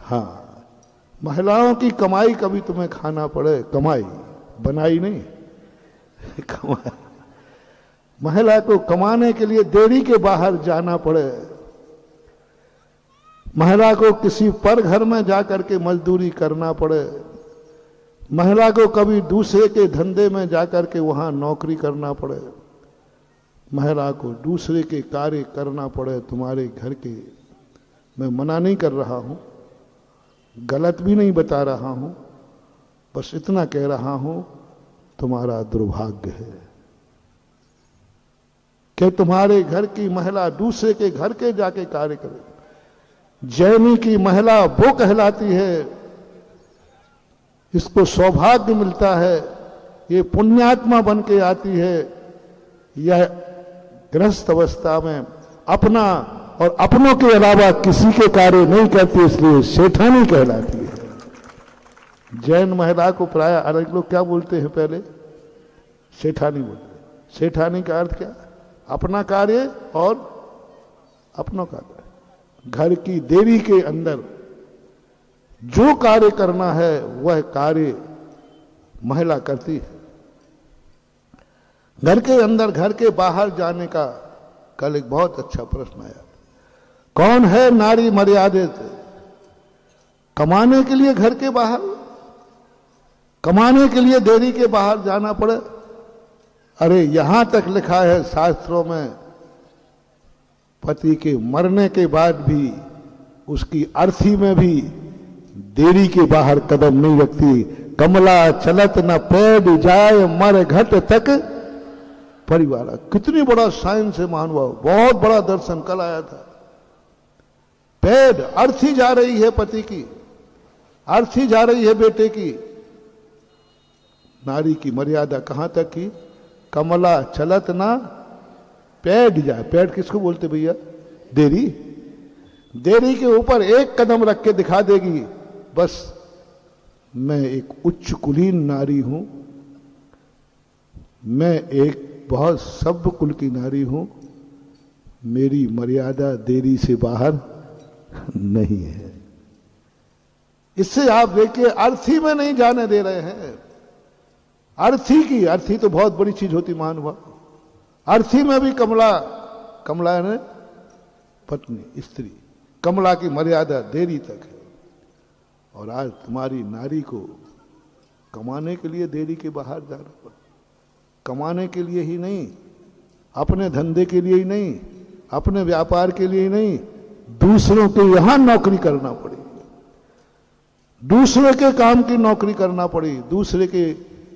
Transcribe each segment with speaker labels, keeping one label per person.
Speaker 1: हाँ, महिलाओं की कमाई कभी तुम्हें खाना पड़े, कमाई बनाई नहीं कमाई, महिला को कमाने के लिए देरी के बाहर जाना पड़े, महिला को किसी पर घर में जाकर के मजदूरी करना पड़े, महिला को कभी दूसरे के धंधे में जाकर के वहां नौकरी करना पड़े, महिला को दूसरे के कार्य करना पड़े तुम्हारे घर के। मैं मना नहीं कर रहा हूं, गलत भी नहीं बता रहा हूं, बस इतना कह रहा हूं तुम्हारा दुर्भाग्य है कि तुम्हारे घर की महिला दूसरे के घर के जाके कार्य करे। जैनी की महिला वो कहलाती है, इसको सौभाग्य मिलता है, ये पुण्यात्मा बन के आती है। यह गृहस्थ अवस्था में अपना और अपनों के अलावा किसी के कार्य नहीं करती, इसलिए सेठानी कहलाती है। जैन महिला को प्राय अलग लोग क्या बोलते हैं, पहले सेठानी बोलते हैं। सेठानी का अर्थ क्या? अपना कार्य और अपनों का कार्य। घर की देवी के अंदर जो कार्य करना है वह कार्य महिला करती है। घर के अंदर, घर के बाहर जाने का कल एक बहुत अच्छा प्रश्न आया, कौन है नारी मर्यादित? कमाने के लिए घर के बाहर, कमाने के लिए देरी के बाहर जाना पड़े? अरे यहां तक लिखा है शास्त्रों में, पति के मरने के बाद भी उसकी अर्थी में भी देरी के बाहर कदम नहीं रखती। कमला चलत न पैड जाए मर घट तक परिवार। कितनी बड़ा साइंस है महानुभाव, बहुत बड़ा दर्शन कल आया था। पैड, अर्थी जा रही है पति की, अर्थी जा रही है बेटे की। नारी की मर्यादा कहां तक की? कमला चलत ना पैड जाए। पैड किसको बोलते भैया? देरी। देरी के ऊपर एक कदम रख के दिखा देगी, बस मैं एक उच्च कुलीन नारी हूं, मैं एक बहुत सभ्य कुल की नारी हूं, मेरी मर्यादा देरी से बाहर नहीं है। इससे आप देखिए, अर्थी में नहीं जाने दे रहे हैं। अर्थी की, अर्थी तो बहुत बड़ी चीज होती महानुभाव, अर्थी में भी कमला, कमला ने पत्नी, स्त्री, कमला की मर्यादा देरी तक है। और आज तुम्हारी नारी को कमाने के लिए देरी के बाहर जाना पड़ा। कमाने के लिए ही नहीं, अपने धंधे के लिए ही नहीं, अपने व्यापार के लिए ही नहीं, दूसरों के यहां नौकरी करना पड़ी, दूसरे के काम की नौकरी करना पड़ी। दूसरे के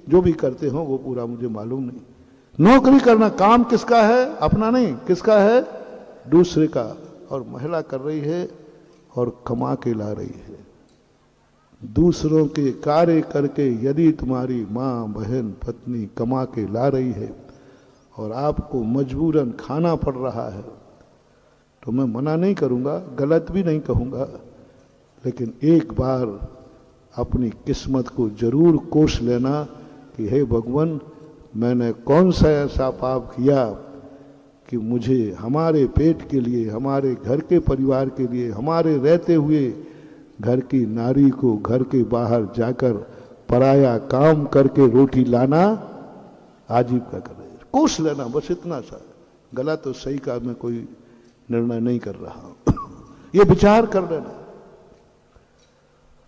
Speaker 1: जो भी करते हो वो पूरा मुझे मालूम नहीं। नौकरी करना काम किसका है? अपना नहीं, किसका है? दूसरे का। और महिला कर रही है और कमा के ला रही है। दूसरों के कार्य करके यदि तुम्हारी मां, बहन, पत्नी कमा के ला रही है और आपको मजबूरन खाना पड़ रहा है, तो मैं मना नहीं करूंगा, गलत भी नहीं कहूंगा, लेकिन एक बार अपनी किस्मत को जरूर कोस लेना कि हे भगवान, मैंने कौन सा ऐसा पाप किया कि मुझे हमारे पेट के लिए, हमारे घर के परिवार के लिए, हमारे रहते हुए घर की नारी को घर के बाहर जाकर पराया काम करके रोटी लाना आजीविका कर रहे। कोस लेना, बस इतना सा। गलत और सही का मैं कोई निर्णय नहीं कर रहा हूं, ये विचार कर लेना।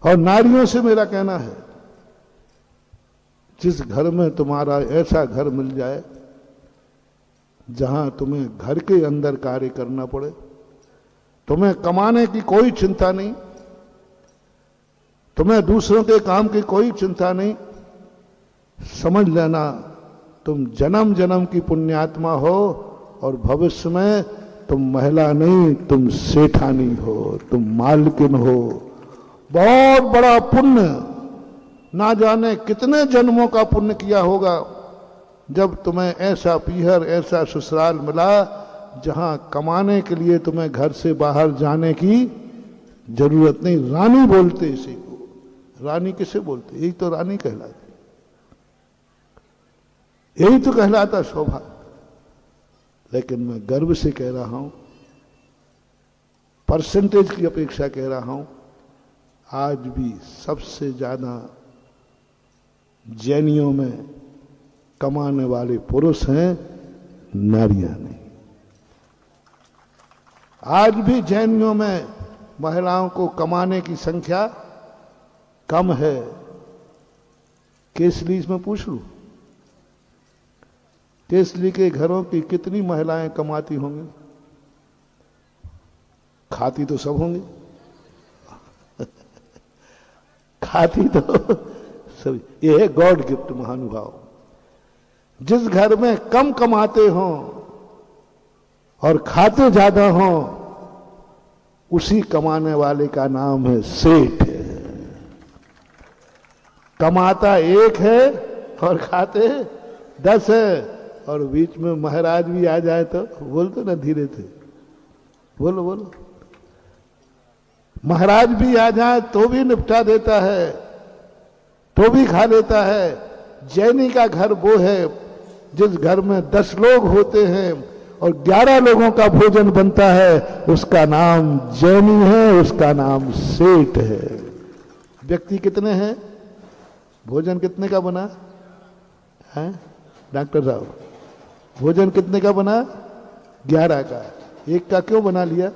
Speaker 1: और नारियों से मेरा कहना है, जिस घर में तुम्हारा ऐसा घर मिल जाए जहां तुम्हें घर के अंदर कार्य करना पड़े, तुम्हें कमाने की कोई चिंता नहीं, तुम्हें दूसरों के काम की कोई चिंता नहीं, समझ लेना तुम जन्म जन्म की पुण्यात्मा हो और भविष्य में तुम महिला नहीं, तुम सेठानी हो, तुम मालकिन हो। बहुत बड़ा पुण्य, ना जाने कितने जन्मों का पुण्य किया होगा जब तुम्हें ऐसा पीहर, ऐसा ससुराल मिला जहां कमाने के लिए तुम्हें घर से बाहर जाने की जरूरत नहीं। रानी बोलते इसी को। रानी किसे बोलते? यही तो रानी कहलाती, यही तो कहलाता सौभाग्य। लेकिन मैं गर्व से कह रहा हूं, परसेंटेज की अपेक्षा कह रहा हूं, आज भी सबसे ज्यादा जैनियों में कमाने वाले पुरुष हैं, नारियां नहीं। आज भी जैनियों में महिलाओं को कमाने की संख्या कम है। केसली इसमें पूछ लूं, केसली के घरों की कितनी महिलाएं कमाती होंगी? खाती तो सब होंगी खाती तो सब। ये है गॉड गिफ्ट महानुभाव। जिस घर में कम कमाते हो और खाते ज्यादा हो, उसी कमाने वाले का नाम है सेठ। कमाता एक है और खाते 10 है, और बीच में महाराज भी आ जाए तो बोल तो ना धीरे से, बोलो बोलो। महाराज भी आ जाए तो भी निपटा देता है, तो भी खा लेता है। जैनी का घर वो है जिस घर में 10 लोग होते हैं और 11 लोगों का भोजन बनता है, उसका नाम जैनी है, उसका नाम सेठ है। व्यक्ति कितने हैं? भोजन कितने का बना है डॉक्टर साहब? भोजन कितने का बना? 11 का। एक का क्यों बना लिया?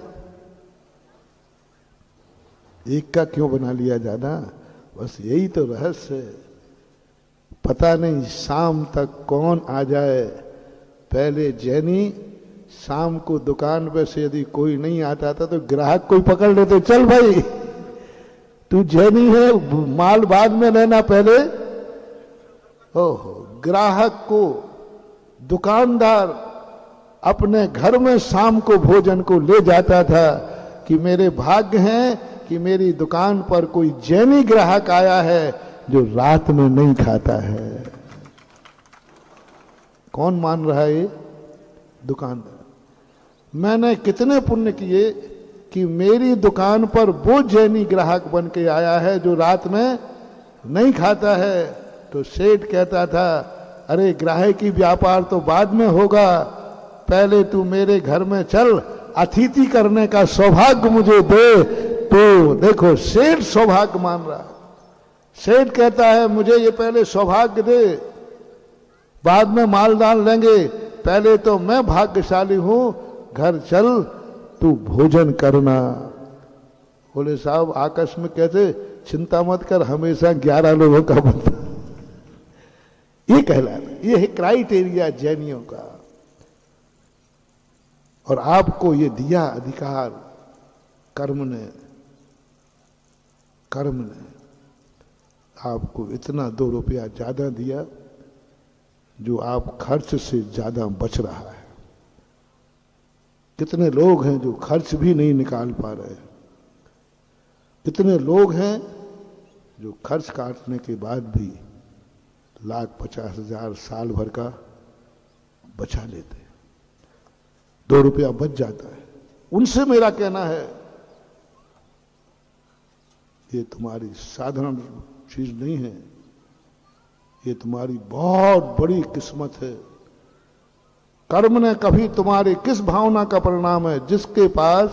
Speaker 1: एक का क्यों बना लिया ज्यादा? बस यही तो रहस्य है। पता नहीं शाम तक कौन आ जाए। पहले जैनी शाम को दुकान पे से यदि कोई नहीं आता था तो ग्राहक कोई पकड़ लेते, चल भाई तू जैनी है, माल बाद में लेना पहले। ओहो, ग्राहक को दुकानदार अपने घर में शाम को भोजन को ले जाता था कि मेरे भाग्य हैं कि मेरी दुकान पर कोई जैनी ग्राहक आया है जो रात में नहीं खाता है। कौन मान रहा है? ये दुकानदार। मैंने कितने पुण्य किए कि मेरी दुकान पर वो जैनी ग्राहक बन के आया है जो रात में नहीं खाता है। तो सेठ कहता था, अरे ग्राहकी व्यापार तो बाद में होगा, पहले तू मेरे घर में चल, अतिथि करने का सौभाग्य मुझे दे। तो देखो सेठ सौभाग्य मान रहा है। सेठ कहता है मुझे ये पहले सौभाग्य दे, बाद में मालदान लेंगे, पहले तो मैं भाग्यशाली हूं, घर चल तू भोजन करना। बोले साहब आकाश में कहते चिंता मत कर, हमेशा 11 लोगों का बनता। ये कहलाता, ये है क्राइटेरिया जैनियों का। और आपको ये दिया अधिकार कर्म ने आपको इतना 2 रुपया ज्यादा दिया जो आप खर्च से ज्यादा बच रहा है। कितने लोग हैं जो खर्च भी नहीं निकाल पा रहे? कितने लोग हैं जो खर्च काटने के बाद भी 1,50,000 साल भर का बचा लेते, 2 रुपया बच जाता है। उनसे मेरा कहना है ये तुम्हारी साधारण चीज नहीं है, ये तुम्हारी बहुत बड़ी किस्मत है। कर्म ने कभी तुम्हारी किस भावना का परिणाम है? जिसके पास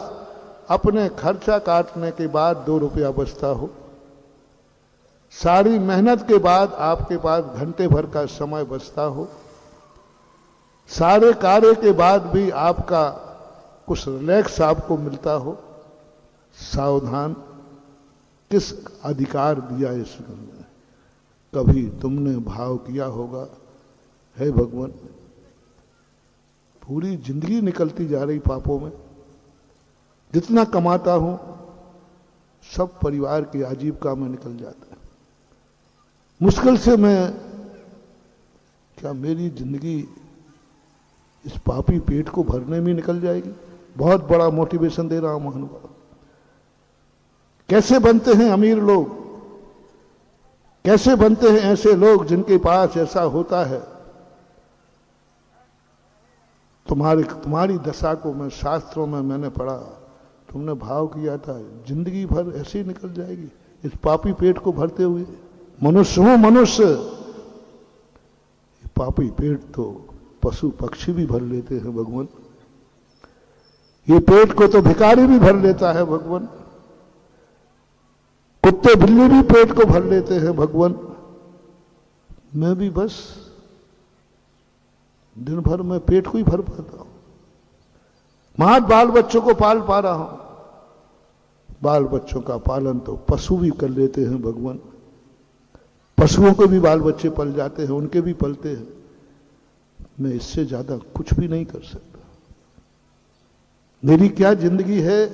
Speaker 1: अपने खर्चा काटने के बाद 2 रुपया बचता हो, सारी मेहनत के बाद आपके पास घंटे भर का समय बचता हो, सारे कार्य के बाद भी आपका कुछ रिलैक्स आपको मिलता हो। सावधान, किस अधिकार दिया ईश्वर ने? कभी तुमने भाव किया होगा, हे भगवान पूरी जिंदगी निकलती जा रही पापों में, जितना कमाता हूं सब परिवार की आजीविका में निकल जाता है। मुश्किल से मैं, क्या मेरी जिंदगी इस पापी पेट को भरने में निकल जाएगी? बहुत बड़ा मोटिवेशन दे रहा हूं महानुभाव। कैसे बनते हैं अमीर लोग? कैसे बनते हैं ऐसे लोग जिनके पास ऐसा होता है? तुम्हारी दशा को मैं शास्त्रों में मैंने पढ़ा, तुमने भाव किया था जिंदगी भर ऐसे ही निकल जाएगी इस पापी पेट को भरते हुए। मनुष्य हूं मनुष्य, पापी पेट तो पशु पक्षी भी भर लेते हैं भगवान, ये पेट को तो भिखारी भी भर लेता है भगवान। कुत्ते बिल्ली भी पेट को भर लेते हैं भगवान, मैं भी बस दिन भर में पेट को ही भर पाता हूं। महत बाल बच्चों को पाल पा रहा हूं, बाल बच्चों का पालन तो पशु भी कर लेते हैं भगवान, पशुओं को भी बाल बच्चे पल जाते हैं, उनके भी पलते हैं। मैं इससे ज्यादा कुछ भी नहीं कर सकता। मेरी क्या जिंदगी है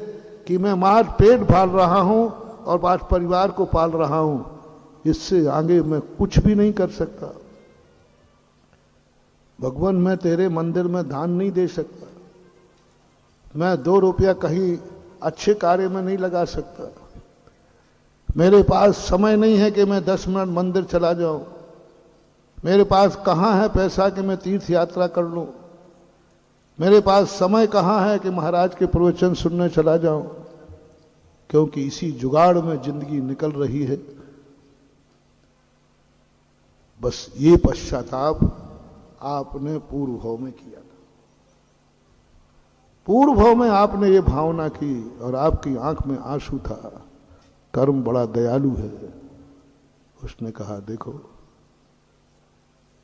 Speaker 1: कि मैं मार पेट पाल रहा हूं और आज परिवार को पाल रहा हूं, इससे आगे मैं कुछ भी नहीं कर सकता। भगवान मैं तेरे मंदिर में दान नहीं दे सकता, मैं 2 रुपया कहीं अच्छे कार्य में नहीं लगा सकता, मेरे पास समय नहीं है कि मैं 10 मिनट मंदिर चला जाऊं, मेरे पास कहां है पैसा कि मैं तीर्थ यात्रा कर लूं, मेरे पास समय कहां है कि महाराज के प्रवचन सुनने चला जाऊं, क्योंकि इसी जुगाड़ में जिंदगी निकल रही है। बस ये पश्चाताप आपने पूर्व भाव में किया था, पूर्व भाव में आपने ये भावना की और आपकी आंख में आंसू था, कर्म बड़ा दयालु है। उसने कहा देखो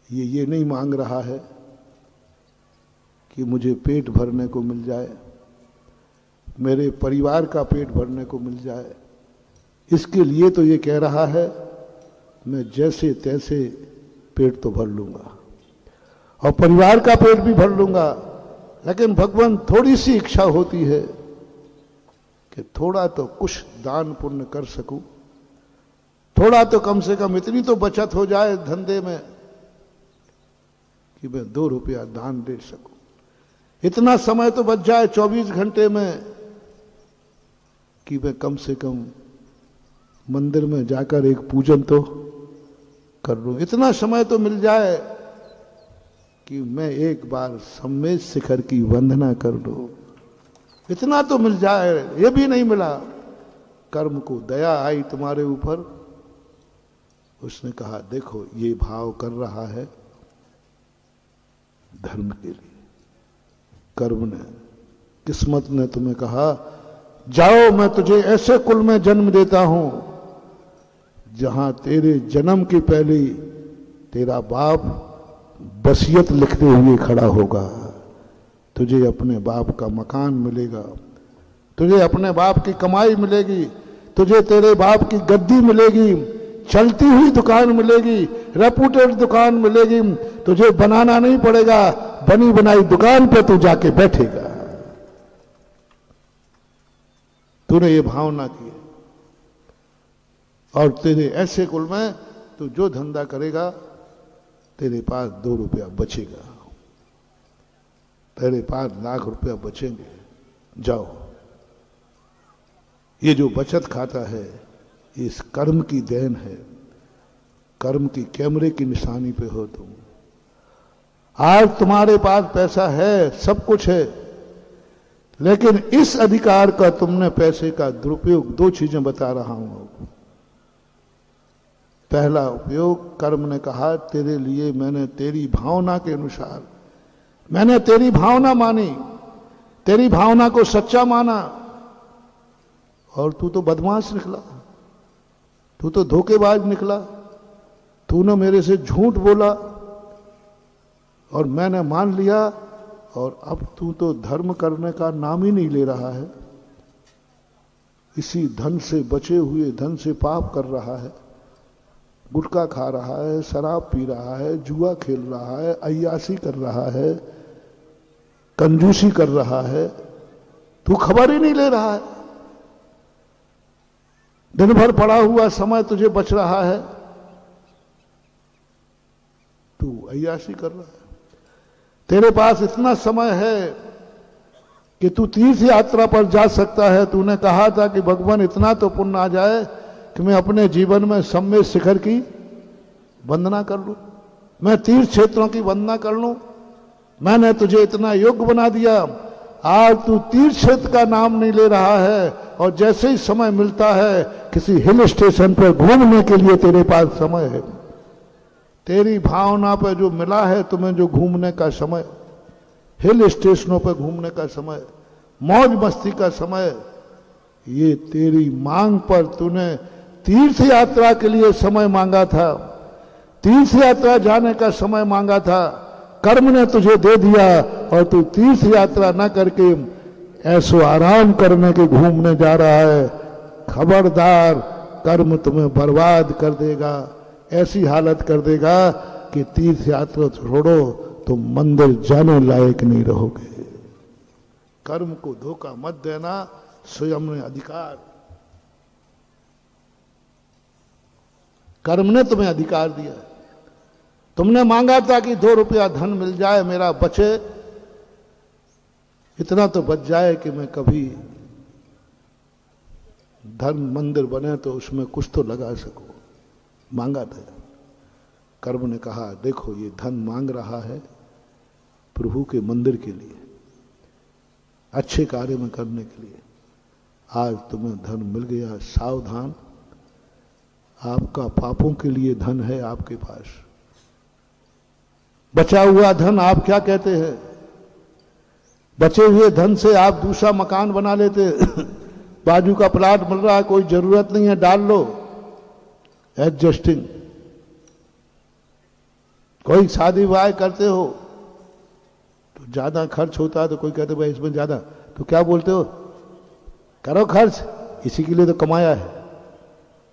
Speaker 1: ये नहीं मांग रहा है कि मुझे पेट भरने को मिल जाए, मेरे परिवार का पेट भरने को मिल जाए, इसके लिए तो ये कह रहा है मैं जैसे तैसे पेट तो भर लूंगा और परिवार का पेट भी भर लूंगा, लेकिन भगवान थोड़ी सी इच्छा होती है कि थोड़ा तो कुछ दान पुण्य कर सकूं, थोड़ा तो कम से कम इतनी तो बचत हो जाए धंधे में कि मैं 2 रुपया दान दे सकूं, इतना समय तो बच जाए 24 घंटे में कि मैं कम से कम मंदिर में जाकर एक पूजन तो कर लूं, इतना समय तो मिल जाए कि मैं एक बार सम्मेद शिखर की वंदना कर लूं, इतना तो मिल जाए, ये भी नहीं मिला। कर्म को दया आई तुम्हारे ऊपर। उसने कहा देखो ये भाव कर रहा है धर्म के लिए, कर्म ने, किस्मत ने तुम्हें कहा जाओ मैं तुझे ऐसे कुल में जन्म देता हूं जहां तेरे जन्म के पहले तेरा बाप वसीयत लिखते हुए खड़ा होगा, तुझे अपने बाप का मकान मिलेगा, तुझे अपने बाप की कमाई मिलेगी, तुझे तेरे बाप की गद्दी मिलेगी, चलती हुई दुकान मिलेगी, रेपुटेड दुकान मिलेगी, तुझे बनाना नहीं पड़ेगा, बनी बनाई दुकान पे तू जाके बैठेगा। तूने ये भावना की और तेरे ऐसे कुल में तू जो धंधा करेगा तेरे पास 2 रुपया बचेगा, तेरे पास लाख रुपया बचेंगे। जाओ, ये जो बचत खाता है इस कर्म की देन है, कर्म की कैमरे की निशानी पे हो तुम। आज तुम्हारे पास पैसा है, सब कुछ है, लेकिन इस अधिकार का तुमने पैसे का दुरुपयोग 2 चीजें बता रहा हूं। पहला उपयोग, कर्म ने कहा तेरे लिए मैंने तेरी भावना के अनुसार, मैंने तेरी भावना मानी, तेरी भावना को सच्चा माना, और तू तो बदमाश निकला, तू तो धोखेबाज निकला, तूने मेरे से झूठ बोला और मैंने मान लिया, और अब तू तो धर्म करने का नाम ही नहीं ले रहा है, इसी धन से बचे हुए धन से पाप कर रहा है, गुटखा खा रहा है, शराब पी रहा है, जुआ खेल रहा है, अय्यासी कर रहा है, कंजूसी कर रहा है, तू खबर ही नहीं ले रहा है। दिन भर पड़ा हुआ समय तुझे बच रहा है, तू अय्यासी कर रहा है। तेरे पास इतना समय है कि तू तीर्थ यात्रा पर जा सकता है। तूने कहा था कि भगवान इतना तो पुण्य आ जाए कि मैं अपने जीवन में सम्मेद शिखर की वंदना कर लूं, मैं तीर्थ क्षेत्रों की वंदना कर लूं। मैंने तुझे इतना योग्य बना दिया, आज तू तीर्थ क्षेत्र का नाम नहीं ले रहा है, और जैसे ही समय मिलता है किसी हिल स्टेशन पर घूमने के लिए तेरे पास समय है। तेरी भावना पर जो मिला है तुम्हें, जो घूमने का समय, हिल स्टेशनों पर घूमने का समय, मौज मस्ती का समय, ये तेरी मांग पर तूने तीर्थ यात्रा के लिए समय मांगा था, तीर्थ यात्रा जाने का समय मांगा था, कर्म ने तुझे दे दिया और तू तीर्थ यात्रा न करके ऐसो आराम करने के घूमने जा रहा है। खबरदार, कर्म तुम्हें बर्बाद कर देगा, ऐसी हालत कर देगा कि तीर्थ यात्रा छोड़ो तो मंदिर जाने लायक नहीं रहोगे। कर्म को धोखा मत देना, स्वयं ने अधिकार, कर्म ने तुम्हें अधिकार दिया। तुमने मांगा था कि 2 रुपया धन मिल जाए, मेरा बचे, इतना तो बच जाए कि मैं कभी धर्म मंदिर बने तो उसमें कुछ तो लगा सकूं। मांगा था। कर्म ने कहा देखो ये धन मांग रहा है प्रभु के मंदिर के लिए, अच्छे कार्य में करने के लिए। आज तुम्हें धन मिल गया, सावधान, आपका पापों के लिए धन है आपके पास। बचा हुआ धन आप क्या कहते हैं? बचे हुए धन से आप दूसरा मकान बना लेते बाजू का प्लाट मिल रहा है, कोई जरूरत नहीं है, डाल लो, एडजस्टिंग। कोई शादी विवाह करते हो तो ज्यादा खर्च होता है तो कोई कहते भाई इसमें ज्यादा, तो क्या बोलते हो? करो खर्च, इसी के लिए तो कमाया है।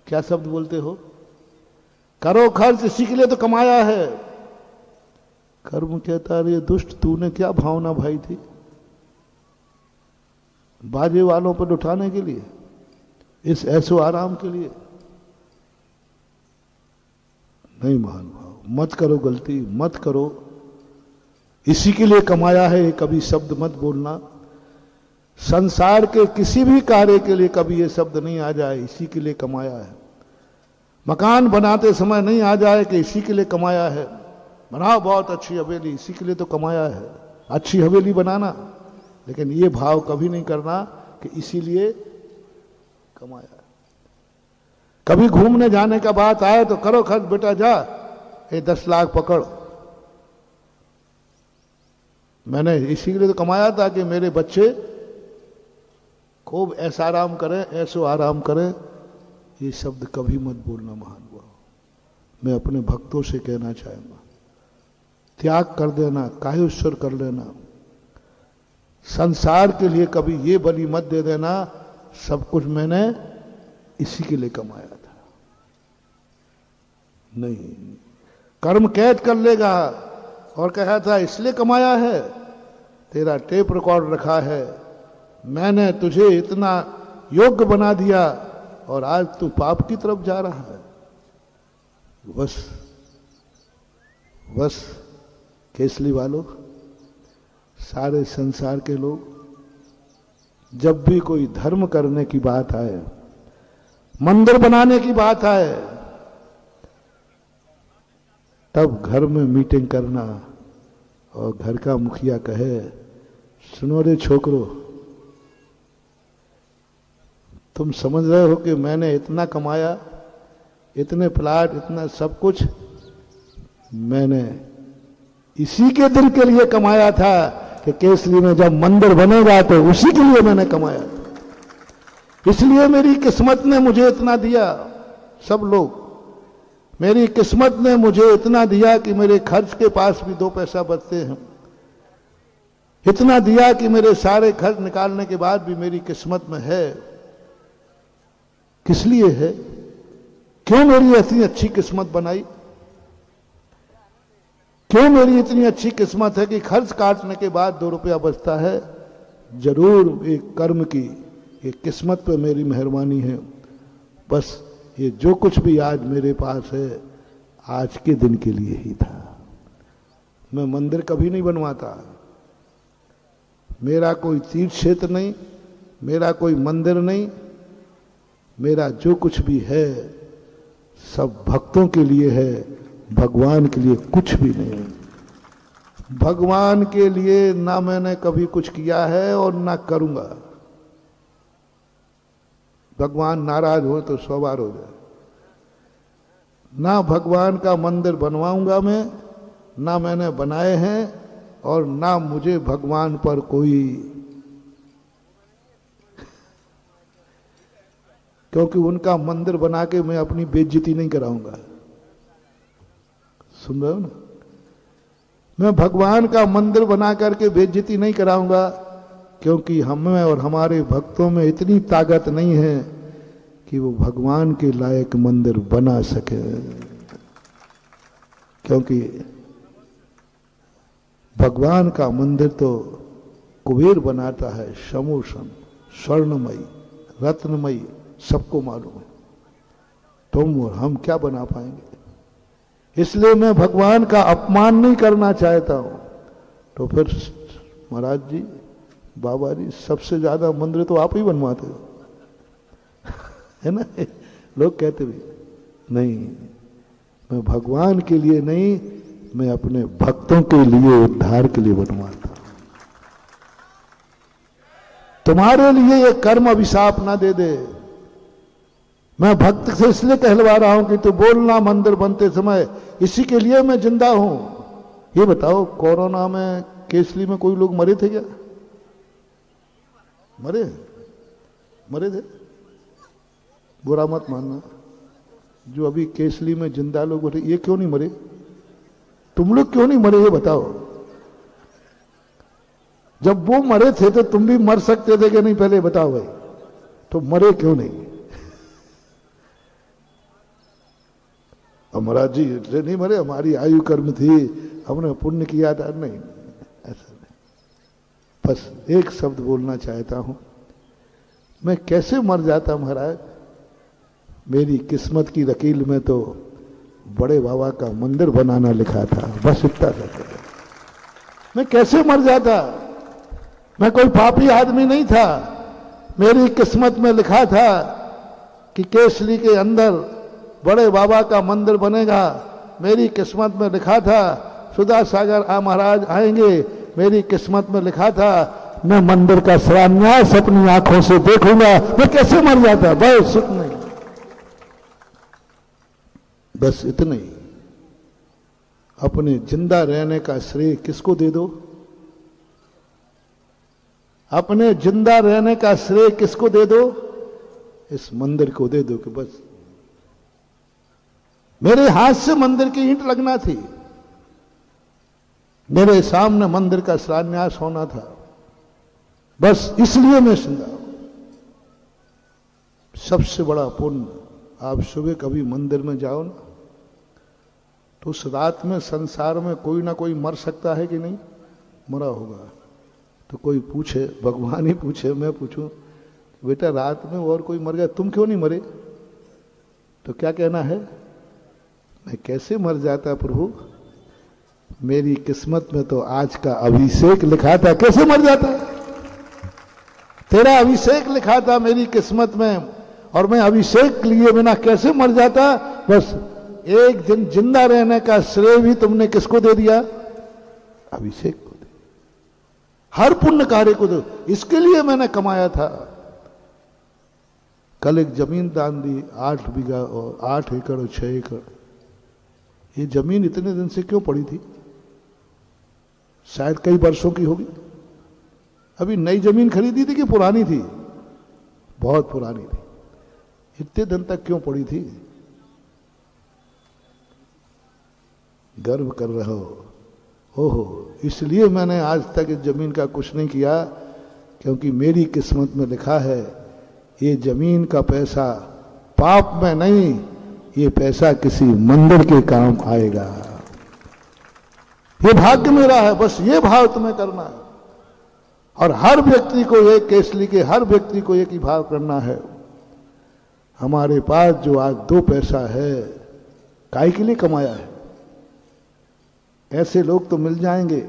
Speaker 1: क्या शब्द बोलते हो? करो खर्च, इसी के लिए तो कमाया है। कर्म कहता है दुष्ट, तूने क्या भावना भाई थी बाजे वालों पर उठाने के लिए, इस ऐसो आराम के लिए? नहीं महान भाव, मत करो गलती, मत करो। इसी के लिए कमाया है, कभी शब्द मत बोलना। संसार के किसी भी कार्य के लिए कभी ये शब्द नहीं आ जाए इसी के लिए कमाया है। मकान बनाते समय नहीं आ जाए कि इसी के लिए कमाया है। बनाओ बहुत अच्छी हवेली, इसी के लिए तो कमाया है। अच्छी हवेली बनाना, लेकिन ये भाव कभी नहीं करना कि इसीलिए कमाया है। कभी घूमने जाने का बात आए तो करो खर्च बेटा, जा ये 10 लाख पकड़, मैंने इसी के लिए तो कमाया था कि मेरे बच्चे खूब ऐसा आराम करें, ऐसो आराम करें। ये शब्द कभी मत बोलना महान भाव। मैं अपने भक्तों से कहना चाहूंगा, त्याग कर देना, कायोश्वर कर लेना। संसार के लिए कभी ये बलि मत दे देना, सब कुछ मैंने इसी के लिए कमाया था। नहीं, कर्म कैद कर लेगा और कहा था इसलिए कमाया है, तेरा टेप रिकॉर्ड रखा है, मैंने तुझे इतना योग्य बना दिया और आज तू पाप की तरफ जा रहा है। बस बस केसली वालों, सारे संसार के लोग, जब भी कोई धर्म करने की बात आए, मंदिर बनाने की बात आए, तब घर में मीटिंग करना और घर का मुखिया कहे सुनो रे छोकरो, तुम समझ रहे हो कि मैंने इतना कमाया, इतने प्लाट, इतना सब कुछ मैंने इसी के दिल के लिए कमाया था कि केसरी में जब मंदिर बनेगा तो उसी के लिए मैंने कमाया, इसलिए मेरी किस्मत ने मुझे इतना दिया। सब लोग, मेरी किस्मत ने मुझे इतना दिया कि मेरे खर्च के पास भी 2 पैसा बचते हैं, इतना दिया कि मेरे सारे खर्च निकालने के बाद भी मेरी किस्मत में है। किस लिए है? क्यों मेरी इतनी अच्छी किस्मत बनाई? क्यों मेरी इतनी अच्छी किस्मत है कि खर्च काटने के बाद 2 रुपया बचता है? जरूर एक कर्म की, एक किस्मत पे मेरी मेहरबानी है। बस ये जो कुछ भी आज मेरे पास है, आज के दिन के लिए ही था। मैं मंदिर कभी नहीं बनवाता, मेरा कोई तीर्थ क्षेत्र नहीं, मेरा कोई मंदिर नहीं, मेरा जो कुछ भी है सब भक्तों के लिए है, भगवान के लिए कुछ भी नहीं। भगवान के लिए ना मैंने कभी कुछ किया है और ना करूंगा। भगवान नाराज हो तो 100 बार हो जाए। ना भगवान का मंदिर बनवाऊंगा मैं, ना मैंने बनाए हैं, और ना मुझे भगवान पर कोई क्योंकि उनका मंदिर बना के मैं अपनी बेइज्जती नहीं कराऊंगा। सुन रहे हो ना? मैं भगवान का मंदिर बना करके बेइज्जती नहीं कराऊंगा, क्योंकि हमें और हमारे भक्तों में इतनी ताकत नहीं है कि वो भगवान के लायक मंदिर बना सके। क्योंकि भगवान का मंदिर तो कुबेर बनाता है, समूषण, स्वर्णमयी, रत्नमयी, सबको मालूम है। तुम और हम क्या बना पाएंगे? इसलिए मैं भगवान का अपमान नहीं करना चाहता हूं। तो फिर महाराज जी, बाबा जी, सबसे ज्यादा मंदिर तो आप ही बनवाते हो, है ना? लोग कहते भी नहीं, मैं भगवान के लिए नहीं, मैं अपने भक्तों के लिए, उद्धार के लिए बनवाता हूं। तुम्हारे लिए ये कर्म अभिशाप ना दे दे। मैं भक्त से इसलिए कहलवा रहा हूं कि तू बोलना मंदिर बनते समय, इसी के लिए मैं जिंदा हूं। ये बताओ, कोरोना में केसली में कोई लोग मरे थे क्या? मरे थे? बुरा मत मानना। जो अभी केसली में जिंदा लोग मरे, ये क्यों नहीं मरे? तुम लोग क्यों नहीं मरे, ये बताओ। जब वो मरे थे तो तुम भी मर सकते थे कि नहीं? पहले बताओ भाई, तो मरे क्यों नहीं? महाराज जी इसलिए नहीं मरे, हमारी आयु कर्म थी, हमने पुण्य किया था। नहीं, ऐसा नहीं। बस एक शब्द बोलना चाहता हूं, मैं कैसे मर जाता महाराज? मेरी किस्मत की लकीर में तो बड़े बाबा का मंदिर बनाना लिखा था, बस इतना था। मैं कैसे मर जाता? मैं कोई पापी आदमी नहीं था। मेरी किस्मत में लिखा था कि केसली के अंदर बड़े बाबा का मंदिर बनेगा। मेरी किस्मत में लिखा था सुधा सागर महाराज आएंगे। मेरी किस्मत में लिखा था मैं मंदिर का शिलान्यास अपनी आंखों से देखूंगा। मैं कैसे मर जाता? बस इतना ही, बस इतना ही। अपने जिंदा रहने का श्रेय किसको दे दो? अपने जिंदा रहने का श्रेय किसको दे दो? इस मंदिर को दे दो कि बस मेरे हाथ से मंदिर की ईंट लगना थी, मेरे सामने मंदिर का शिलान्यास होना था, बस इसलिए मैं जिंदा हूं। सबसे बड़ा पुण्य, आप सुबह कभी मंदिर में जाओ ना, तो उस रात में संसार में कोई ना कोई मर सकता है कि नहीं? मरा होगा। तो कोई पूछे, भगवान ही पूछे, मैं पूछूं, बेटा रात में और कोई मर गया, तुम क्यों नहीं मरे? तो क्या कहना है? मैं कैसे मर जाता प्रभु? मेरी किस्मत में तो आज का अभिषेक लिखा था, कैसे मर जाता? तेरा अभिषेक लिखा था मेरी किस्मत में, और मैं अभिषेक लिए बिना कैसे मर जाता? बस एक दिन जिंदा रहने का श्रेय भी तुमने किसको दे दिया? अभिषेक को दे, हर पुण्य कार्य को दो। इसके लिए मैंने कमाया था। कल एक जमीन दान दी, 8 बीघा और 8 एकड़ और 6 एकड़। ये जमीन इतने दिन से क्यों पड़ी थी? शायद कई वर्षों की होगी। अभी नई जमीन खरीदी थी कि पुरानी थी? बहुत पुरानी थी। इतने दिन तक क्यों पड़ी थी? गर्व कर रहे हो? ओहो, इसलिए मैंने आज तक इस जमीन का कुछ नहीं किया, क्योंकि मेरी किस्मत में लिखा है ये जमीन का पैसा पाप में नहीं, ये पैसा किसी मंदिर के काम आएगा। ये भाग्य मेरा है, बस ये भाव तुम्हें करना है। और हर व्यक्ति को एक, केसली के हर व्यक्ति को एक ही भाव करना है। हमारे पास जो आज 2 पैसा है, काहे के लिए कमाया है? ऐसे लोग तो मिल जाएंगे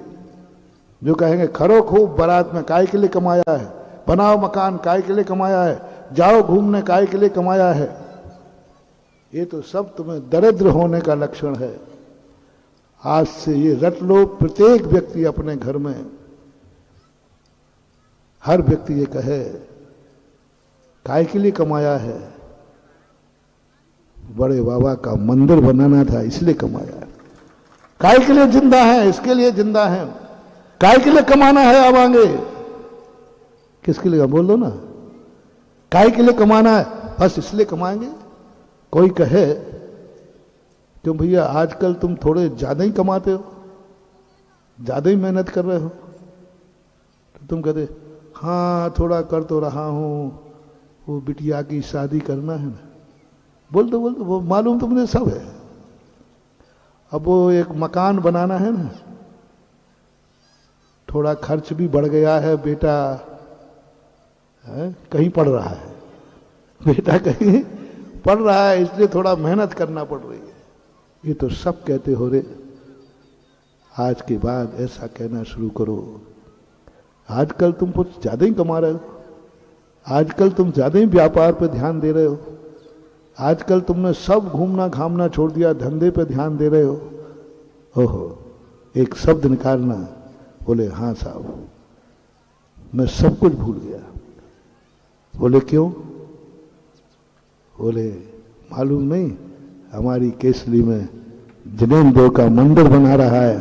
Speaker 1: जो कहेंगे खरो खूब बारात में काहे के लिए कमाया है, बनाओ मकान काहे के लिए कमाया है, जाओ घूमने काहे के लिए कमाया है। ये तो सब तुम्हें दरिद्र होने का लक्षण है। आज से ये रट लो, प्रत्येक व्यक्ति अपने घर में, हर व्यक्ति ये कहे काहे के लिए कमाया है? बड़े बाबा का मंदिर बनाना था, इसलिए कमाया है। काहे के लिए जिंदा है? इसके लिए जिंदा है। काहे के लिए कमाना है अब आगे? किसके लिए? बोल दो ना। काहे के लिए कमाना है? बस इसलिए कमाएंगे। कोई कहे क्यों भैया आजकल तुम थोड़े ज्यादा ही कमाते हो, ज्यादा ही मेहनत कर रहे हो, तो तुम कहते हाँ थोड़ा कर तो रहा हूं, वो बिटिया की शादी करना है ना। बोल दो वो मालूम तो मुझे सब है। अब वो एक मकान बनाना है ना, थोड़ा खर्च भी बढ़ गया है, बेटा है कहीं पढ़ रहा है, बेटा कहीं पढ़ रहा है, इसलिए थोड़ा मेहनत करना पड़ रही है। ये तो सब कहते हो रे, आज के बाद ऐसा कहना शुरू करो। आजकल तुम कुछ ज्यादा ही कमा रहे हो, आजकल तुम ज्यादा ही व्यापार पे ध्यान दे रहे हो, आजकल तुमने सब घूमना घामना छोड़ दिया, धंधे पे ध्यान दे रहे हो। ओहो, एक शब्द निकालना, बोले हाँ साहब मैं सब कुछ भूल गया। बोले क्यों? बोले मालूम नहीं, हमारी केसरी में जिनेंद्र का मंदिर बन रहा है,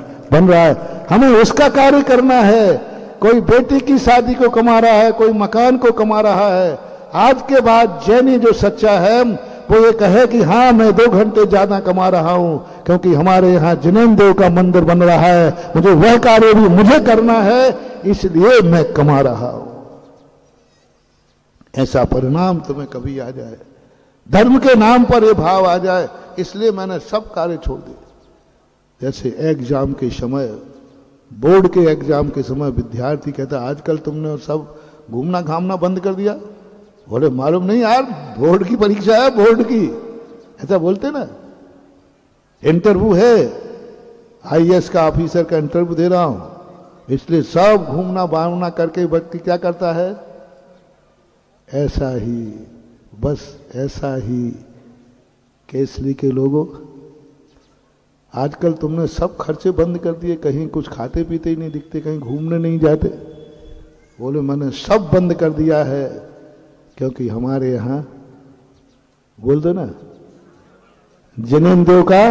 Speaker 1: हमें उसका कार्य करना है। कोई बेटी की शादी को कमा रहा है, कोई मकान को कमा रहा है। आज के बाद जैनी जो सच्चा है वो ये कहे कि हाँ मैं 2 घंटे ज्यादा कमा रहा हूं क्योंकि हमारे यहाँ जिनेंद्र का मंदिर बन रहा है, मुझे वह कार्य भी मुझे करना है, इसलिए मैं कमा रहा हूं। ऐसा परिणाम तुम्हें कभी आ जाए, धर्म के नाम पर यह भाव आ जाए, इसलिए मैंने सब कार्य छोड़ दिए। जैसे एग्जाम के समय, बोर्ड के एग्जाम के समय विद्यार्थी कहता आजकल तुमने सब घूमना घामना बंद कर दिया। बोले मालूम नहीं यार, बोर्ड की परीक्षा है, बोर्ड की, ऐसा बोलते ना। इंटरव्यू है, आईएएस का ऑफिसर का इंटरव्यू दे रहा हूं, इसलिए सब घूमना भावना करके व्यक्ति क्या करता है, ऐसा ही, बस ऐसा ही केसरी के लोगों, आजकल तुमने सब खर्चे बंद कर दिए, कहीं कुछ खाते पीते ही नहीं दिखते, कहीं घूमने नहीं जाते। बोले मैंने सब बंद कर दिया है क्योंकि हमारे यहां, बोल दो ना, जिनेंद्र का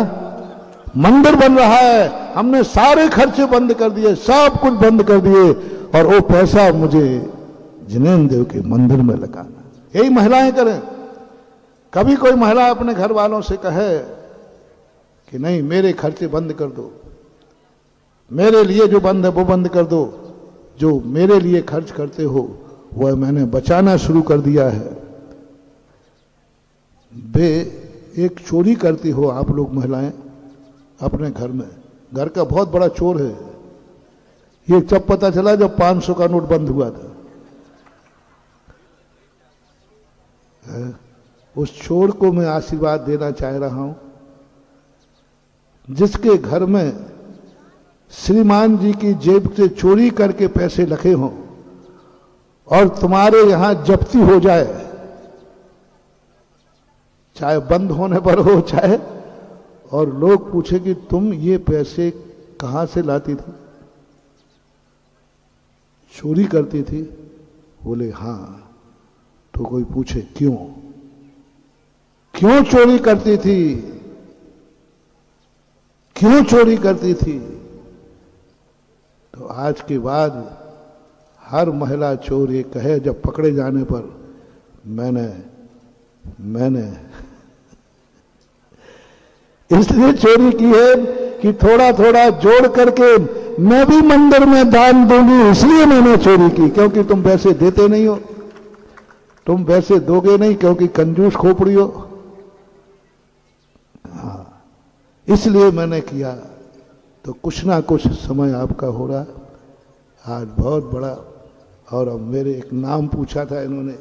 Speaker 1: मंदिर बन रहा है, हमने सारे खर्चे बंद कर दिए, सब कुछ बंद कर दिए, और वो पैसा मुझे जिनेंद्र के मंदिर में लगाना। यही महिलाएं करें। कभी कोई महिला अपने घर वालों से कहे कि नहीं मेरे खर्चे बंद कर दो, मेरे लिए जो बंद है वो बंद कर दो, जो मेरे लिए खर्च करते हो वह मैंने बचाना शुरू कर दिया है। बे एक चोरी करती हो आप लोग महिलाएं अपने घर में, घर का बहुत बड़ा चोर है ये, जब पता चला जब 500 का नोट बंद हुआ था। उस चोर को मैं आशीर्वाद देना चाह रहा हूं जिसके घर में श्रीमान जी की जेब से चोरी करके पैसे रखे हों और तुम्हारे यहां जब्ती हो जाए, चाहे बंद होने पर हो चाहे, और लोग पूछे कि तुम ये पैसे कहां से लाती थी, चोरी करती थी। बोले हां। तो कोई पूछे क्यों, क्यों चोरी करती थी, क्यों चोरी करती थी? तो आज के बाद हर महिला चोर ये कहे जब पकड़े जाने पर, मैंने इसलिए चोरी की है कि थोड़ा थोड़ा जोड़ करके मैं भी मंदिर में दान दूंगी, इसलिए मैंने चोरी की, क्योंकि तुम पैसे देते नहीं हो, तुम पैसे दोगे नहीं क्योंकि कंजूस खोपड़ी हो। हाँ, इसलिए मैंने किया। तो कुछ ना कुछ समय आपका हो रहा आज बहुत बड़ा। और अब मेरे एक नाम पूछा था इन्होंने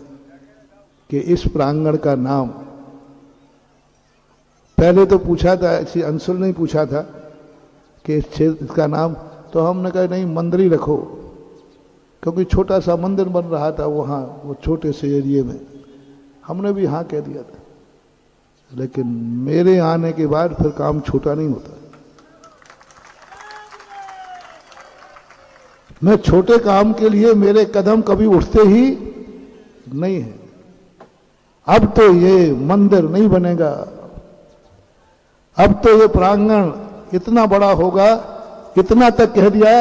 Speaker 1: कि इस प्रांगण का नाम, पहले तो पूछा था, ऐसी अंशुल नहीं पूछा था कि इस क्षेत्र का नाम, तो हमने कहा नहीं मंदिर ही रखो, क्योंकि छोटा सा मंदिर बन रहा था वहाँ वो छोटे से एरिए में, हमने भी हाँ कह दिया था। लेकिन मेरे आने के बाद फिर काम छोटा नहीं होता। मैं छोटे काम के लिए मेरे कदम कभी उठते ही नहीं है। अब तो ये मंदिर नहीं बनेगा, अब तो ये प्रांगण इतना बड़ा होगा, इतना तक कह दिया,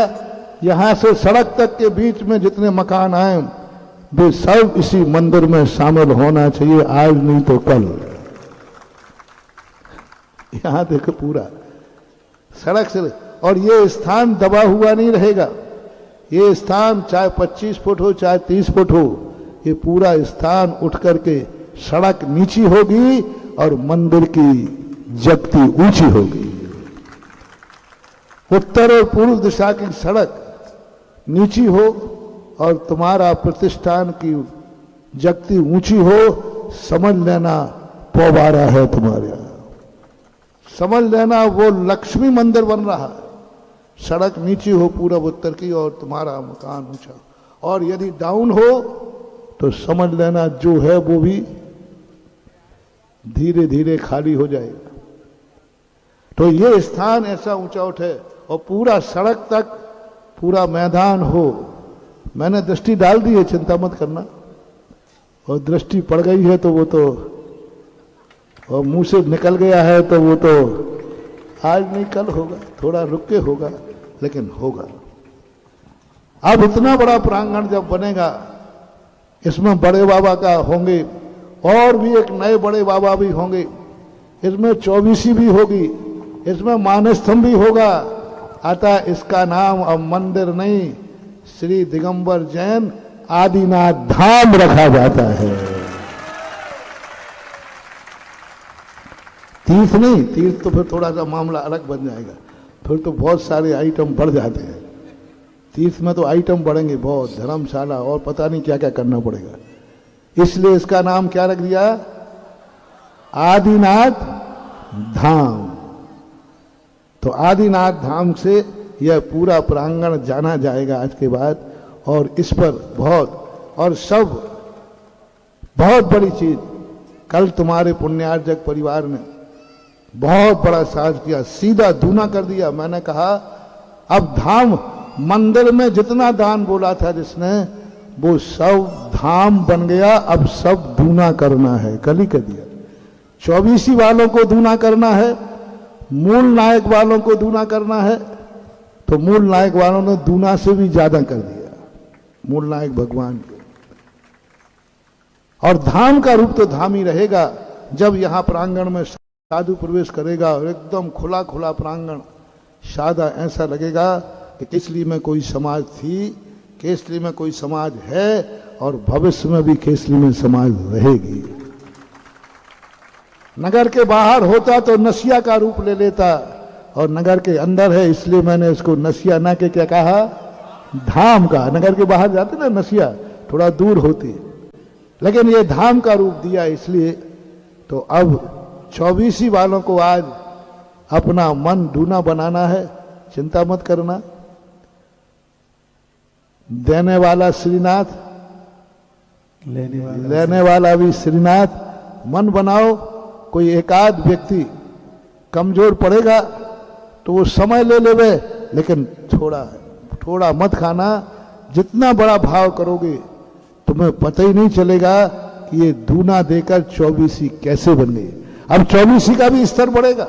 Speaker 1: यहां से सड़क तक के बीच में जितने मकान आए वे सब इसी मंदिर में शामिल होना चाहिए, आज नहीं तो कल। यहां देखो पूरा सड़क से, और ये स्थान दबा हुआ नहीं रहेगा। ये स्थान चाहे 25 फुट हो चाहे 30 फुट हो, ये पूरा स्थान उठ करके सड़क नीची होगी और मंदिर की जगती ऊंची होगी। उत्तर और पूर्व दिशा की सड़क नीची हो और तुम्हारा प्रतिष्ठान की जगती ऊंची हो, समझ लेना पौबारा है तुम्हारे यहां। समझ लेना वो लक्ष्मी मंदिर बन रहा है। सड़क नीची हो पूरब उत्तर की और तुम्हारा मकान ऊंचा, और यदि डाउन हो तो समझ लेना जो है वो भी धीरे धीरे खाली हो जाएगा। तो ये स्थान ऐसा ऊंचा उठे और पूरा सड़क तक पूरा मैदान हो। मैंने दृष्टि डाल दी है, चिंता मत करना। और दृष्टि पड़ गई है तो वो तो, और मुंह से निकल गया है तो वो तो आज नहीं कल होगा, थोड़ा रुक के होगा, लेकिन होगा। अब इतना बड़ा प्रांगण जब बनेगा, इसमें बड़े बाबा का होंगे और भी एक नए बड़े बाबा भी होंगे, इसमें 24 भी होगी, इसमें मानस्तंभ भी होगा। अतः इसका नाम अब मंदिर नहीं, श्री दिगंबर जैन आदिनाथ धाम रखा जाता है। तीर्थ नहीं, तीर्थ तो फिर थोड़ा सा मामला अलग बन जाएगा, फिर तो बहुत सारे आइटम बढ़ जाते हैं। तीर्थ में तो आइटम बढ़ेंगे बहुत, धर्मशाला और पता नहीं क्या क्या करना पड़ेगा। इसलिए इसका नाम क्या रख दिया, आदिनाथ धाम। तो आदिनाथ धाम से यह पूरा प्रांगण जाना जाएगा आज के बाद। और इस पर बहुत और सब बहुत बड़ी चीज, कल तुम्हारे पुण्यार्जक परिवार ने बहुत बड़ा साज किया, सीधा दूना कर दिया। मैंने कहा अब धाम, मंदिर में जितना दान बोला था जिसने, वो सब धाम बन गया। अब सब दूना करना है, कल ही कर दिया। 24 वालों को दूना करना है, मूल नायक वालों को दूना करना है, तो मूल नायक वालों ने दूना से भी ज्यादा कर दिया, मूल नायक भगवान को। और धाम का रूप तो धाम ही रहेगा। जब यहां प्रांगण में साधु प्रवेश करेगा और एकदम खुला खुला प्रांगण, सादा ऐसा लगेगा कि केसली में कोई समाज थी, केसली में कोई समाज है, और भविष्य में भी केसली में समाज रहेगी। नगर के बाहर होता तो नसिया का रूप ले लेता, और नगर के अंदर है इसलिए मैंने इसको नसिया ना के क्या कहा, धाम का। नगर के बाहर जाते ना नसिया, थोड़ा दूर होती, लेकिन ये धाम का रूप दिया इसलिए। तो अब 24 वालों को आज अपना मन दूना बनाना है, चिंता मत करना। देने वाला श्रीनाथ, लेने वाला भी श्रीनाथ। मन बनाओ। कोई एकाध व्यक्ति कमजोर पड़ेगा तो वो समय ले लेवे, लेकिन थोड़ा थोड़ा मत खाना। जितना बड़ा भाव करोगे तुम्हें पता ही नहीं चलेगा कि ये दूना देकर 24 कैसे बन गई। अब 24 का भी स्तर बढ़ेगा,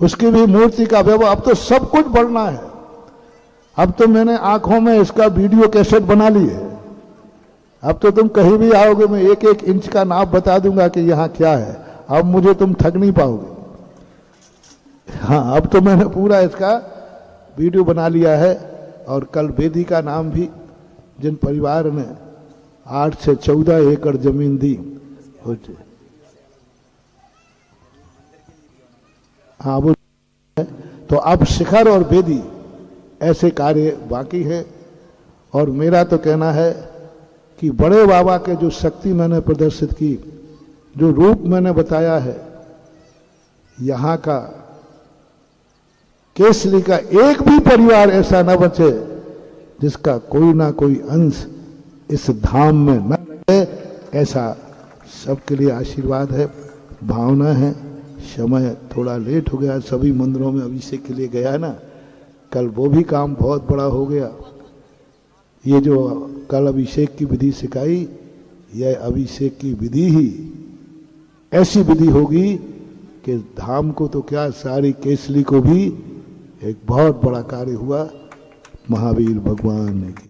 Speaker 1: उसकी भी मूर्ति का व्यवहार, अब तो सब कुछ बढ़ना है। अब तो मैंने आंखों में इसका वीडियो कैसेट बना ली है। अब तो तुम कहीं भी आओगे, मैं 1-1 इंच का नाप बता दूंगा कि यहां क्या है। अब मुझे तुम ठग नहीं पाओगे। हाँ, अब तो मैंने पूरा इसका वीडियो बना लिया है। और कल बेदी का नाम भी, जिन परिवार ने 8 से 14 एकड़ जमीन दी, हाँ वो है। तो अब शिखर और बेदी ऐसे कार्य बाकी है। और मेरा तो कहना है कि बड़े बाबा के जो शक्ति मैंने प्रदर्शित की, जो रूप मैंने बताया है, यहां का केसली का एक भी परिवार ऐसा न बचे जिसका कोई ना कोई अंश इस धाम में न रहे। ऐसा सबके लिए आशीर्वाद है, भावना है। समय थोड़ा लेट हो गया, सभी मंदिरों में अभिषेक के लिए गया ना, कल वो भी काम बहुत बड़ा हो गया। ये जो कल अभिषेक की विधि सिखाई, यह अभिषेक की विधि ही ऐसी विधि होगी कि धाम को तो क्या, सारी केसली को भी एक बहुत बड़ा कार्य हुआ। महावीर भगवान ने